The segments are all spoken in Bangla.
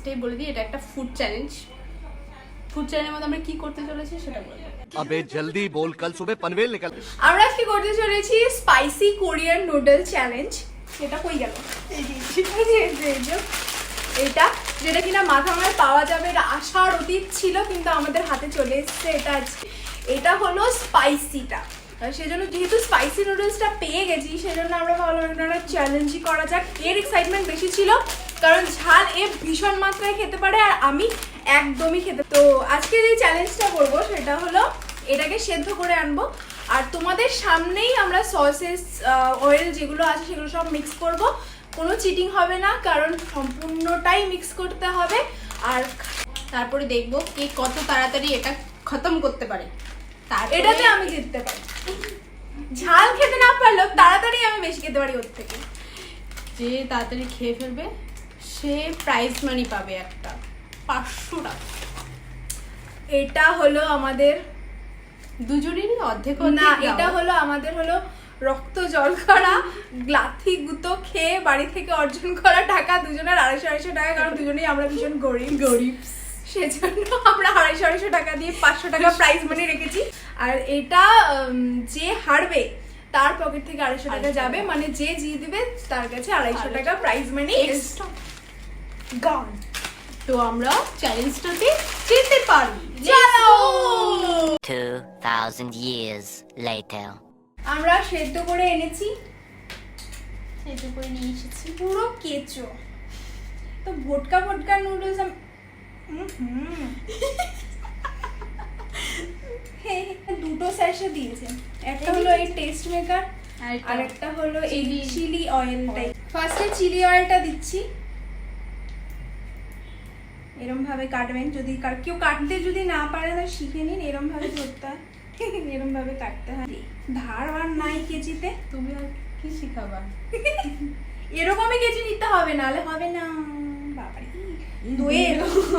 ফার্স্টে বলে দিই, এটা একটা ফুড চ্যালেঞ্জ। ফুড চ্যালেঞ্জের মধ্যে আমরা কি করতে চলেছি সেটা বলবো। अबे जल्दी बोल, कल सुबह पनवेल निकल। আমরা আজকে করতে চলেছি স্পাইসি কোরিয়ান নুডল চ্যালেঞ্জ। এটা কই গেল? এটা যেটা কিনা মাথামায় পাওয়া যাবে, এটা আসার অতীত ছিল কিন্তু আমাদের হাতে চলে এসেছে এটা আজকে। এটা হলো স্পাইসিটা, সেজন্য যেহেতু স্পাইসি নুডলসটা পেয়ে গেছি সেজন্য আমরা ভাবলাম একটা চ্যালেঞ্জই করা যাক। এর এক্সাইটমেন্ট বেশি ছিল কারণ ঝাল এ ভীষণ মাত্রায় খেতে পারে আর আমি একদমই খেতে। তো আজকে যে চ্যালেঞ্জটা করবো সেটা হলো এটাকে সেদ্ধ করে আনবো আর তোমাদের সামনেই আমরা সসেস অয়েল যেগুলো আছে সেগুলো সব মিক্স করব। কোনো চিটিং হবে না কারণ সম্পূর্ণটাই মিক্স করতে হবে। আর তারপরে দেখবো কে কত তাড়াতাড়ি এটা খতম করতে পারে। এটাতে আমি জিততে পারি, ঝাল খেতে না পারলেও তাড়াতাড়ি আমি বেশি খেতে পারি ওর থেকে। যে তাড়াতাড়ি খেয়ে ফেলবে সে প্রাইজ মানি পাবে একটা 500 টাকা। এটা হলো আমাদের দুজনেরই অর্ধেক না, এটা হলো আমাদের হলো রক্ত জল করা গ্লাথি গুঁতো খেয়ে বাড়ি থেকে অর্জন করা টাকা, দুজনের 250 টাকা, কারণ দুজনেই আমরা ভীষণ গরিব সেজন্য আমরা 250 টাকা দিয়ে 500 টাকা প্রাইজ মানি রেখেছি। আর এটা যে হারবে তার পকেট থেকে 250 টাকা যাবে, মানে যে জিতবে তার কাছে 250 টাকা প্রাইজ মানি এক্সট্রা গন। তো আমরা চ্যালেঞ্জটাতে যেতে পারি। চলো 2000 years later. আমরা সেদ্ধ করে এনেছি, সেদ্ধ করে নিয়ে এসেছি। পুরো কেঁচো। তো ভোটকা নুডলস দুটো স্যাশে দিয়েছে, একটা হলো এই টেস্ট মেকার আর একটা হলো এই চিলি অয়েলটাই। ফার্স্টে চিলি অয়েলটা দিচ্ছি, এরম ভাবে কাটবেন। যদি কেউ কাটতে যদি না পারে তাহলে শিখে নিন, এরম ভাবে ধরতে হয়, এরম ভাবে কাটতে হয়। ধার আর নাই কেচিতে, তুমি আর কি শিখাবা? এরকমই কেচি নিতে হবে, নাহলে হবে না। বাবারে দোয়ে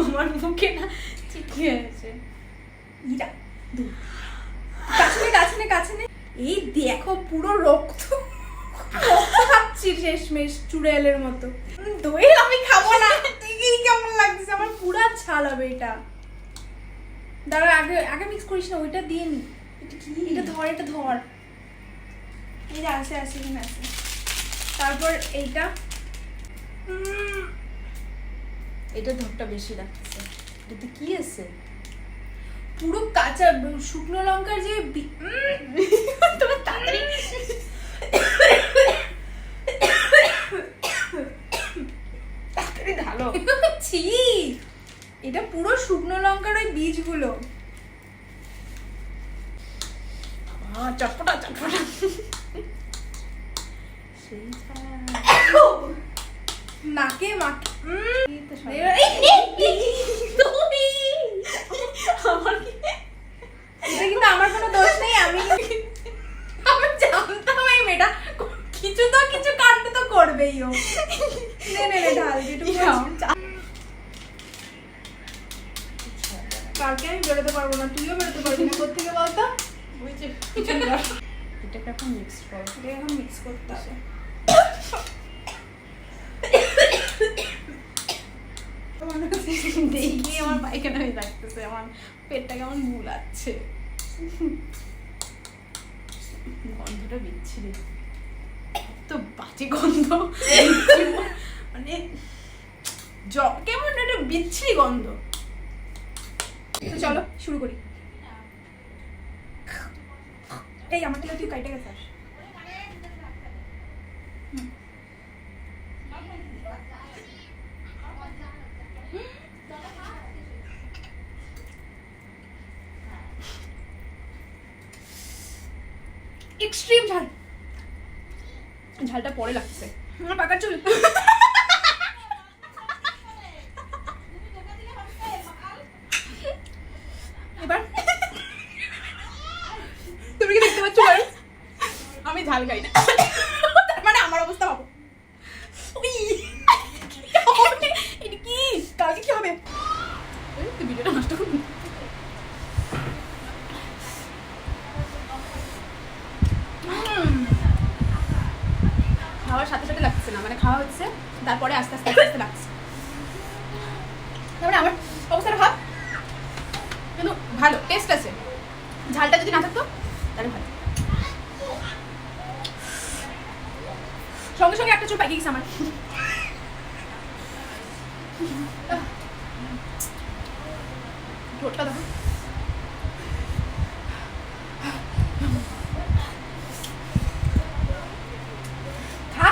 আমার মুখে না চিটকে আছে। ইরা কাছে নে। এই দেখো পুরো রক্ত খাচ্ছি শেষমেশ চুড়েলের মতো। দই আমি খাবো না, তুই কেমন লাগছে? আমার পুরা ছাল হবে এটা। দাঁড়া, আগে মিক্স করিস না, ওইটা দিয়ে নি। এটা ধর এই যে আসে কিনা আছে। তারপর এইটা এটা ধরটা বেশি লাগছে। এটাতে কি আছে? পুরো কাঁচা শুকনো লঙ্কার যে তোমার তাড়াতাড়ি ঢালো। ছি, এটা পুরো শুকনো লঙ্কার ওই বীজগুলো। চটপটা সেই নাকে মাকে এটা কিন্তু আমার কোনো দোষ নেই। আমি জানতাম এই মেয়েটা কিছু কাটতে তো করবেই ও। নে ঢাল যেটুকু। কালকে আমি বেরোতে পারবো না, তুইও বেরোতে পারবি না। কোথেকে বলতো? এটাকে এখন মিক্স করো। এটা এখন মিক্স করতে হবে। দেখি আমার পায়খানা হয়ে লাগতেছে, আমার পেটটা কেমন মুলাচ্ছে। গন্ধটা বিচ্ছিরি, তো বাজে গন্ধ, মানে কেমন একটা বিচ্ছিরি গন্ধ। তো চলো শুরু করি। এই আমার থেকে তুই কাইটে গেছিস। এক্সট্রিম ঝালটা পরে লাগছে। আমার পাকা চুল। এবার তুমি কি দেখতে পাচ্ছ? আমি ঝাল খাই না, মানে আমার অবস্থা হবে। এটা কি কালকে কি হবে? তুই ভিডিওটা নষ্ট করবি। খাওয়ার সাথে সাথে লাগছে না, মানে খাওয়া হচ্ছে তারপরে আস্তে আস্তে লাগছে। তারপরে আমার অবস্থাটা ভাব, কিন্তু ভালো টেস্ট আছে। ঝালটা যদি না থাকতো তাহলে ভালো। সঙ্গে সঙ্গে একটা চুল পাকিয়ে গেছে আমার। ঠোঁটটা দেখো, খা।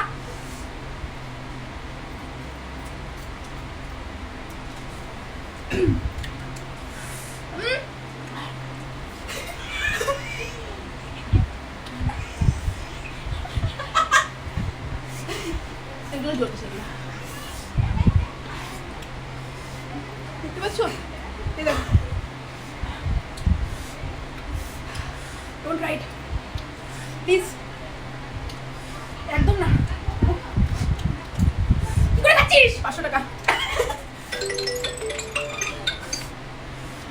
এগুলো জ্বলছে, এগুলো দেখতে পাচ্ছ? এই দেখো, ডোন্ট রাইট প্লিজ, একদম না। কি করে খাচ্ছিস? 500 টাকা,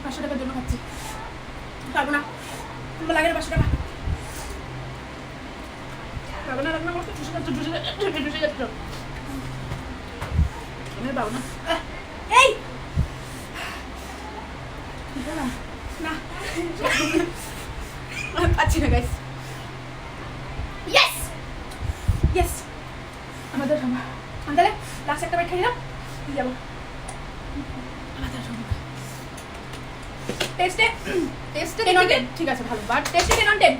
500 টাকার জন্য খাচ্ছি, পারবো না, তোমার লাগে না 500 টাকা, পারবো না, লাগবে না, আমার তো ঠুসে যাচ্ছে, ঠুসে যাচ্ছে, আমি পাবো না। এই না না, পাচ্ছি না গাইস। ইয়েস ইয়েস, আমাদের সম্ভব। আমি তাহলে লাস্ট একটা বাইট খাই না, যাবো। আমাদের সম্ভব। টেস্টে টেস্টে 10 on 10, ঠিক আছে ভালো, বাট টেস্টে 10 on 10।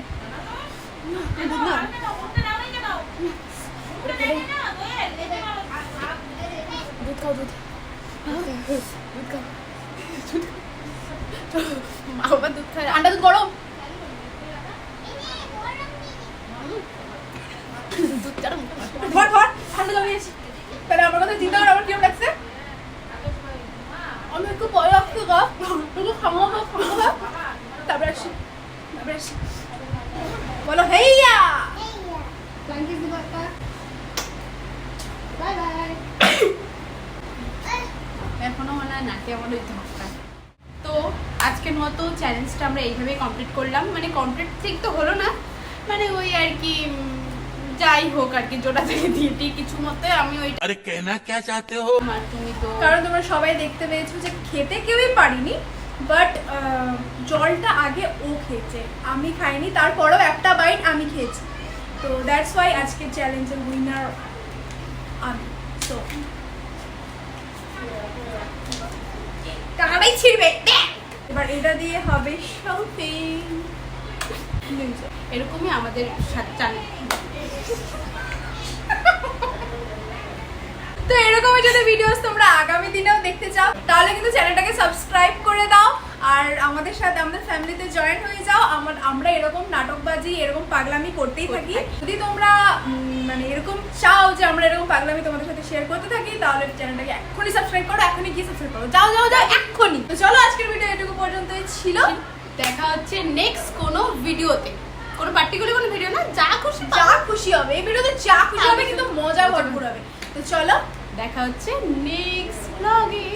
দুধ খাও, দুধ দুধ খাও, মা বাবা দুধ খায়, আন্ডা দুধ গরম, দুধ গরম, ধর ধর, ঠান্ডা জমে গেছে। তাহলে আমার কথা চিন্তা করে আমার কিরম লাগছে? আমি একটু পরে আসছি গা, একটু খামো তারপরে আসি, তারপরে আসি। বলো হেইয়া, বাই বাই। এখনো মনে হয় নাকে আমার ওই ধক্কা। তো আজকের মতো চ্যালেঞ্জটা আমরা এইভাবেই কমপ্লিট করলাম, মানে কমপ্লিট ঠিক তো হলো না, মানে ওই আর কি যাই হোক আর কি, জোড়া থেকে দিয়ে দিই কিছু মতে। আমি ওই अरे कहना क्या चाहते हो? আর তুমি তো কারণ তোমরা সবাই দেখতে পেয়েছো যে খেতে কেউই পারিনি, বাট জলটা আগে ও খেয়েছে, আমি খাইনি, তারপরেও একটা বাইট আমি খেয়েছি। তো দ্যাটস ওয়াই আজকে চ্যালেঞ্জের উইনার আমি। তো টাকাটাই ছিড়বে, এবার এটা দিয়ে হবে শপিং। এরকমই আমাদের সাথে তো এরকমই যদি ভিডিওস তোমরা আগামী দিনেও দেখতে চাও তাহলে কিন্তু চ্যানেলটাকে সাবস্ক্রাইব করে দাও, আর আমাদের সাথে আমাদের ফ্যামিলিতে জয়েন হয়ে যাও। আমরা এরকম নাটকবাজি, এরকম পাগলামি করতেই থাকি। যদি তোমরা মানে এরকম চাও যে আমরা এরকম পাগলামি তোমাদের সাথে শেয়ার করতে থাকি, তাহলে চ্যানেলটাকে এক্ষুনি সাবস্ক্রাইব করো, এখনই গিয়ে সাবস্ক্রাইব করো, যাও যাও যাও এক্ষুনি। তো চলো, আজকের ভিডিও এটুকু পর্যন্তই ছিল। দেখা হচ্ছে নেক্সট কোনো ভিডিওতে, কোনো পার্টিকুলার কোনো ভিডিও না, যা খুশি যা খুশি হবে এই ভিডিওতে, যা খুশি হবে, কিন্তু মজা ভরপুর হবে। তো চলো, দেখা হচ্ছে নেক্সট ব্লগে।